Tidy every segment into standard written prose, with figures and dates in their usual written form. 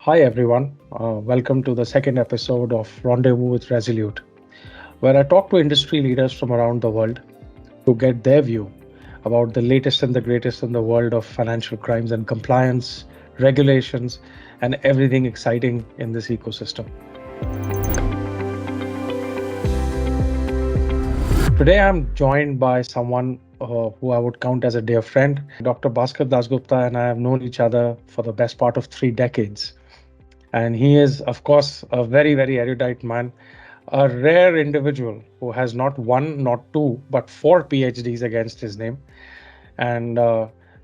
Hi, everyone. Welcome to the second episode of Rendezvous with Resolute, where I talk to industry leaders from around the world to get their view about the latest and the greatest in the world of financial crimes and compliance, regulations, and everything exciting in this ecosystem. Today, I'm joined by someone who I would count as a dear friend, Dr. Bhaskar Dasgupta, and I have known each other for the best part of 3 decades. And he is, of course, a very, very erudite man, a rare individual who has not one, not two, but four PhDs against his name, and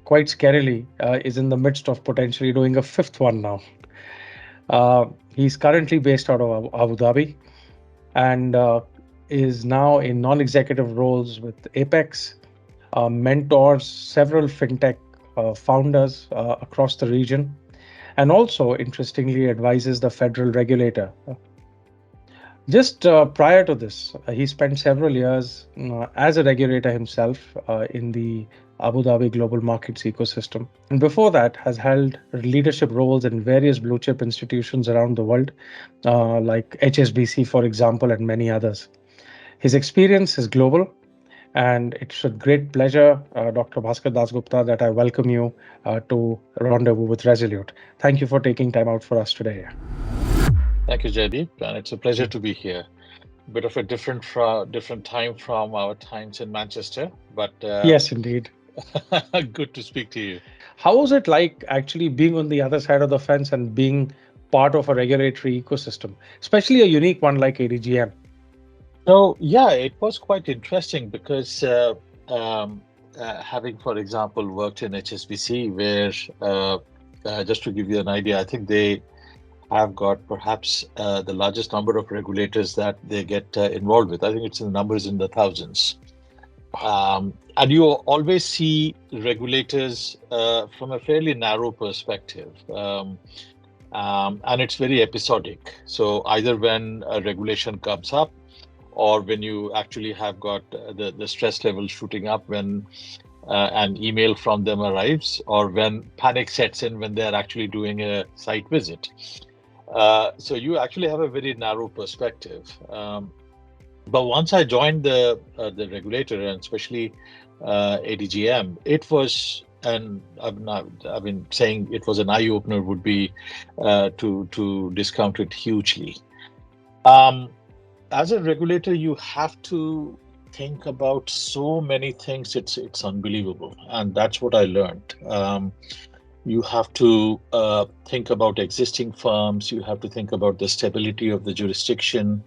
quite scarily is in the midst of potentially doing a fifth one now. He's currently based out of Abu Dhabi and is now in non executive roles with Apex, mentors several fintech founders across the region, and also, interestingly, advises the federal regulator. Just prior to this, he spent several years as a regulator himself in the Abu Dhabi global markets ecosystem. And before that, has held leadership roles in various blue chip institutions around the world, like HSBC, for example, and many others. His experience is global, and it's with great pleasure, Dr. Bhaskar Dasgupta, that I welcome you to Rendezvous with Resolute. Thank you for taking time out for us today. Thank you, Jaideep, and it's a pleasure to be here. Bit of a different time from our times in Manchester, but Yes, indeed. good to speak to you. How was it like actually being on the other side of the fence and being part of a regulatory ecosystem, especially a unique one like ADGM? So yeah, it was quite interesting because having, for example, worked in HSBC, where just to give you an idea, I think they have got perhaps the largest number of regulators that they get involved with. I think it's in the numbers in the thousands. And you always see regulators from a fairly narrow perspective. And it's very episodic. So either when a regulation comes up, or when you actually have got the stress level shooting up when an email from them arrives, or when panic sets in when they're actually doing a site visit. So you actually have a very narrow perspective. But once I joined the regulator, and especially ADGM, it was, and I've been saying it was an eye opener, would be to discount it hugely. Um, as a regulator, you have to think about so many things. It's unbelievable, and that's what I learned. You have to think about existing firms. You have to think about the stability of the jurisdiction.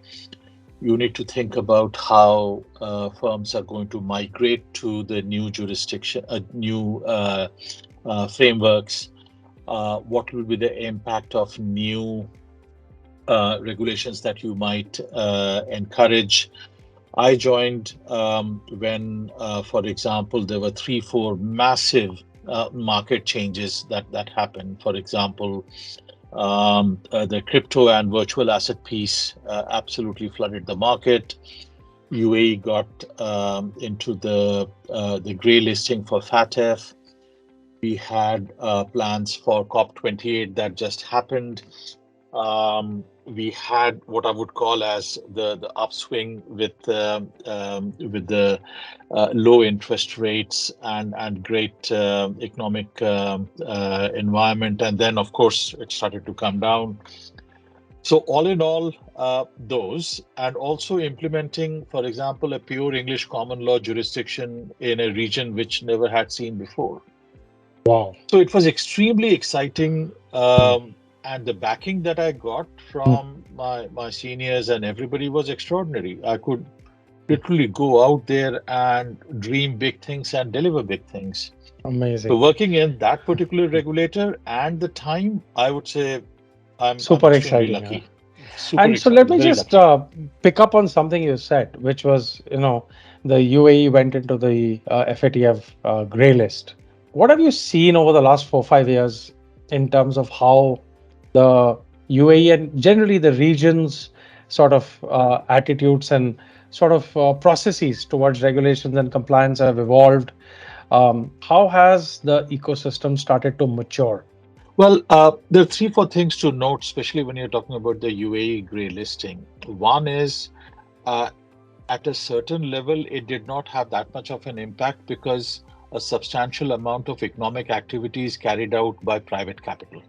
You need to think about how firms are going to migrate to the new jurisdiction, new frameworks. What will be the impact of new regulations that you might encourage? I joined when, for example, there were 3, 4 massive market changes that happened. For example, the crypto and virtual asset piece absolutely flooded the market. UAE got into the grey listing for FATF. We had plans for COP28 that just happened. We had what I would call as the upswing with the low interest rates and great economic environment, and then of course it started to come down. So all in all, those, and also implementing, for example, a pure English common law jurisdiction in a region which never had seen before. Wow. So it was extremely exciting. And the backing that I got from my seniors and everybody was extraordinary. I could literally go out there and dream big things and deliver big things. So Amazing. working in that particular regulator and the time, I would say I'm Super extremely exciting. Huh? lucky. Super And so let excited, me very just lucky. pick up on something you said, which was, the UAE went into the FATF grey list. What have you seen over the last 4, 5 years in terms of how the UAE and generally the region's sort of attitudes and sort of processes towards regulations and compliance have evolved? How has the ecosystem started to mature? Well, there are three, four things to note, especially when you're talking about the UAE grey listing. One is uh, at a certain level, it did not have that much of an impact because a substantial amount of economic activity is carried out by private capital.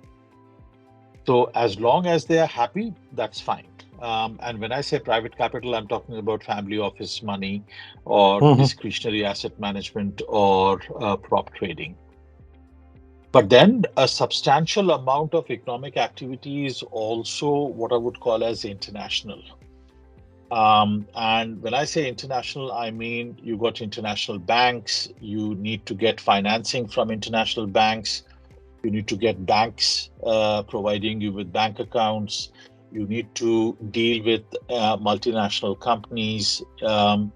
So as long as they are happy, that's fine. And when I say private capital, I'm talking about family office money or Hmm. discretionary asset management or prop trading. But then a substantial amount of economic activity is also what I would call as international. And when I say international, I mean you got international banks, you need to get financing from international banks, you need to get banks providing you with bank accounts, you need to deal with multinational companies,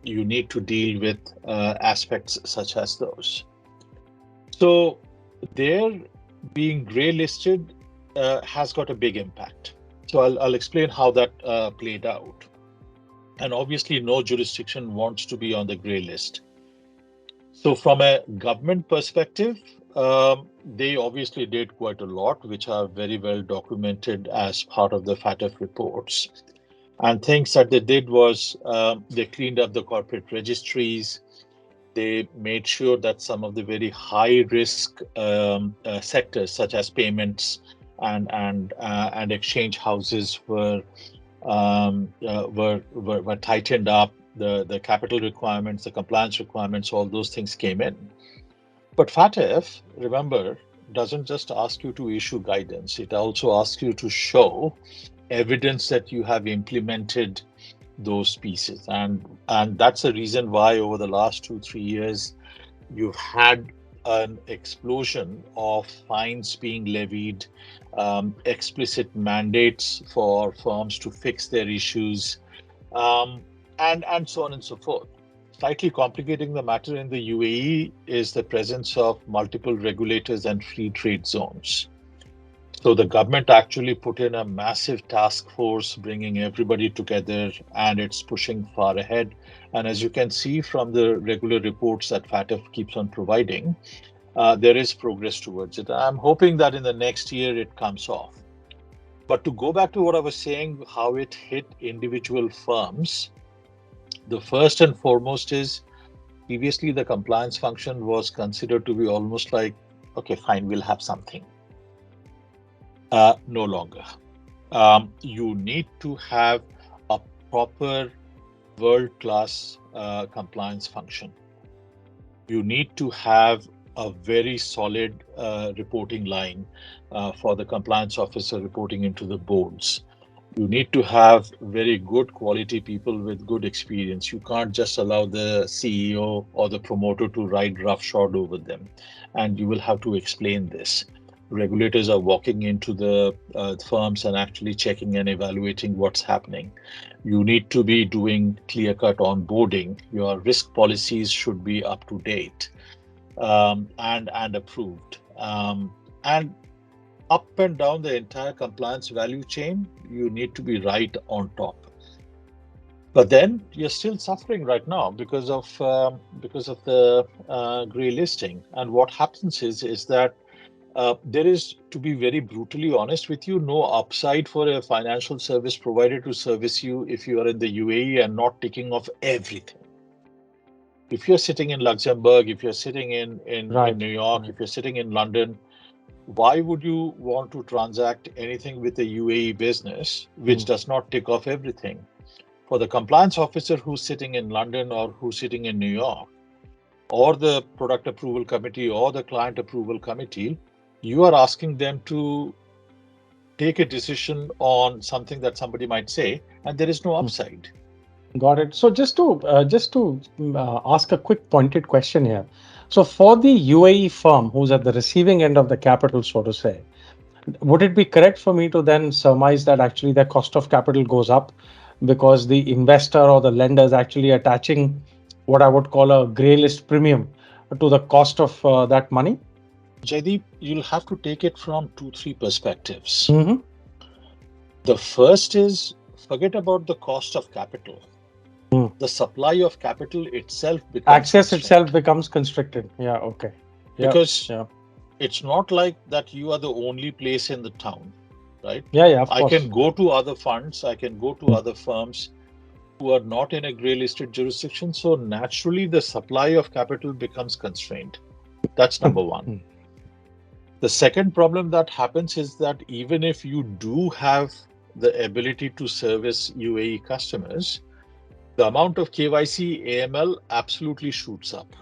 you need to deal with aspects such as those. So, their being grey listed has got a big impact. So, I'll explain how that played out. And obviously, no jurisdiction wants to be on the grey list. So, from a government perspective, they obviously did quite a lot, which are very well documented as part of the FATF reports. And things that they did was they cleaned up the corporate registries. They made sure that some of the very high risk sectors, such as payments and exchange houses, were tightened up. The capital requirements, the compliance requirements, all those things came in. But FATF, remember, doesn't just ask you to issue guidance. It also asks you to show evidence that you have implemented those pieces. And that's the reason why over the last 2 3 years you've had an explosion of fines being levied, explicit mandates for firms to fix their issues, um, and so on and so forth. Slightly complicating the matter in the UAE is the presence of multiple regulators and free trade zones. So the government actually put in a massive task force, bringing everybody together, and it's pushing far ahead. And as you can see from the regular reports that FATF keeps on providing, there is progress towards it. I'm hoping that in the next year it comes off. But to go back to what I was saying, how it hit individual firms, the first and foremost is previously the compliance function was considered to be almost like, okay, fine, we'll have something. No longer. You need to have a proper world-class compliance function. You need to have a very solid reporting line for the compliance officer reporting into the boards. You need to have very good quality people with good experience. You can't just allow the CEO or the promoter to ride roughshod over them. And you will have to explain this. Regulators are walking into the firms and actually checking and evaluating what's happening. You need to be doing clear cut onboarding. Your risk policies should be up to date and approved. And up and down the entire compliance value chain, you need to be right on top. But then you're still suffering right now because of the grey listing. And what happens is that there is, to be very brutally honest with you, no upside for a financial service provider to service you if you are in the UAE and not taking off everything. If you're sitting in Luxembourg, if you're sitting in Right, New York, right. if you're sitting in London, why would you want to transact anything with a UAE business which Mm. does not tick off everything? For the compliance officer who's sitting in London or who's sitting in New York, or the product approval committee or the client approval committee, you are asking them to take a decision on something that somebody might say, and there is no Mm. upside. Got it. So just to ask a quick pointed question here. So for the UAE firm who's at the receiving end of the capital, so to say, would it be correct for me to then surmise that actually their cost of capital goes up because the investor or the lender is actually attaching what I would call a grey list premium to the cost of that money? Jaideep, you'll have to take it from two, three perspectives. Hmm. The first is forget about the cost of capital. The supply of capital itself becomes Access itself constrained becomes constricted. Yeah. Okay. Yeah. because Yeah. it's not like that you are the only place in the town, right? Yeah, of I can course. go to other funds, I can go to other firms who are not in a grey listed jurisdiction. So naturally, the supply of capital becomes constrained. That's number one. The second problem that happens is that even if you do have the ability to service UAE customers, the amount of KYC AML absolutely shoots up.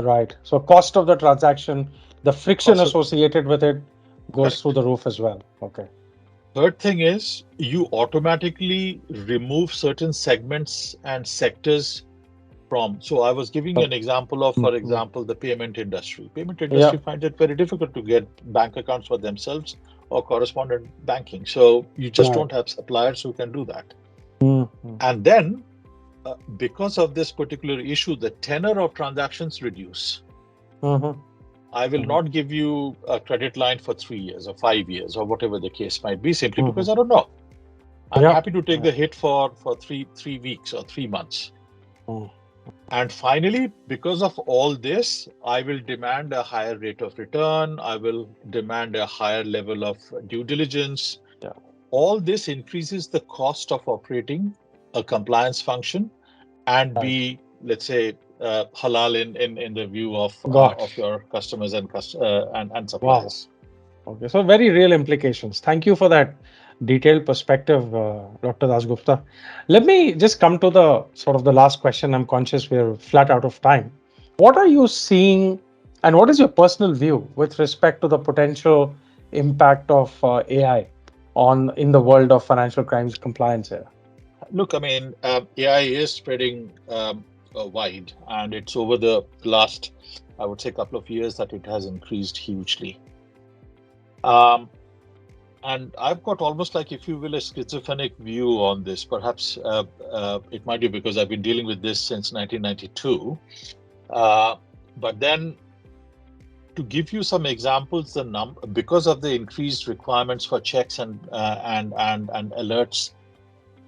Right. So cost of the transaction, the friction Also, associated with it goes through correct. the roof as well. Okay. Third thing is you automatically remove certain segments and sectors from. So I was giving an example of, for Mhm. example, the payment industry. Payment Yeah. industry finds it very difficult to get bank accounts for themselves or correspondent banking. So you just Right. don't have suppliers who can do that. Mhm. And then, because of this particular issue, the tenor of transactions reduce. Mhm. I will Mhm. not give you a credit line for 3 years or 5 years or whatever the case might be, simply because Mhm. I don't know. I'm Yeah. happy to take Yeah. the hit for three weeks or 3 months. Mm. And finally, because of all this, I will demand a higher rate of return. I will demand a higher level of due diligence. Yeah. All this increases the cost of operating a compliance function and Right. be, let's say, halal in the view Got. of your customers and Wow. suppliers. Okay. So very real implications. Thank you for that detailed perspective, Dr. Dasgupta. Let me just come to the sort of the last question. I'm conscious we're flat out of time. What are you seeing, and what is your personal view with respect to the potential impact of AI on in the world of financial crimes compliance here? Look, I mean, AI is spreading wide, and it's over the last, I would say, couple of years that it has increased hugely. Um, and I've got almost like, if you will, a schizophrenic view on this. Perhaps it might be because I've been dealing with this since 1992. Uh, but then, to give you some examples, because of the increased requirements for checks and alerts,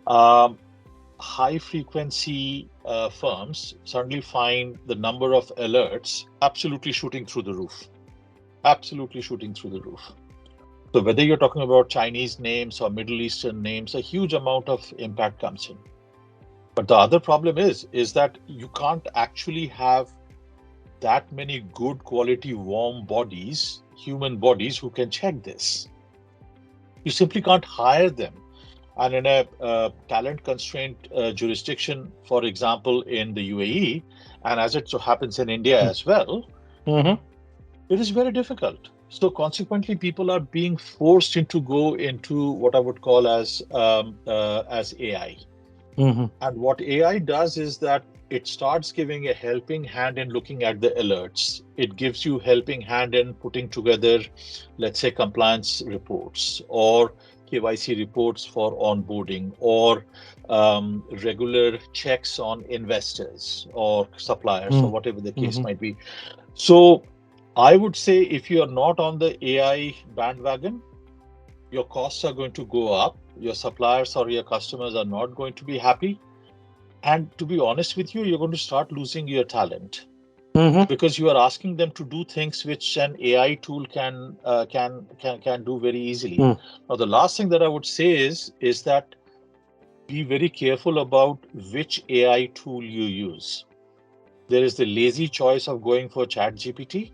um, high frequency firms suddenly find the number of alerts absolutely shooting through the roof. Absolutely shooting through the roof. So whether you're talking about Chinese names or Middle Eastern names, a huge amount of impact comes in. But the other problem is that you can't actually have that many good quality warm bodies, human bodies who can check this. You simply can't hire them. And in a talent constrained jurisdiction, for example, in the UAE, and as it so happens in India as well, Mm-hmm. it is very difficult. So consequently, people are being forced into go into what I would call as AI. Mm-hmm. And what AI does is that it starts giving a helping hand in looking at the alerts. It gives you helping hand in putting together, let's say, compliance reports or KYC reports for onboarding or regular checks on investors or suppliers or whatever the case Mm-hmm. might be. So I would say if you are not on the AI bandwagon, your costs are going to go up. Your suppliers or your customers are not going to be happy. And to be honest with you, you're going to start losing your talent Mm-hmm. because you are asking them to do things which an AI tool can do very easily. Now, the last thing that I would say is that be very careful about which AI tool you use. There is the lazy choice of going for ChatGPT,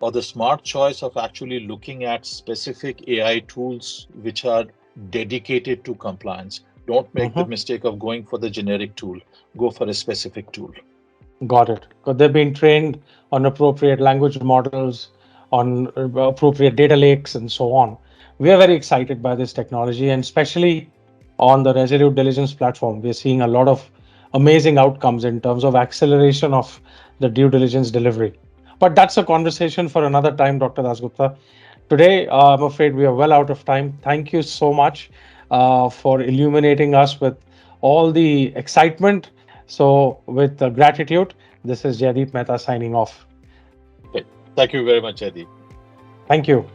or the smart choice of actually looking at specific AI tools which are dedicated to compliance. Don't make the Mm-hmm. mistake of going for the generic tool. Go for a specific tool. Got it. Because they've been trained on appropriate language models, on appropriate data lakes, and so on. We are very excited by this technology, and especially on the Resolute Diligence platform, we're seeing a lot of amazing outcomes in terms of acceleration of the due diligence delivery. But that's a conversation for another time, Dr. Dasgupta. Today, I'm afraid we are well out of time. Thank you so much for illuminating us with all the excitement. So, with gratitude, this is Jaideep Mehta signing off. Okay. Thank you very much, Eddie. Thank you.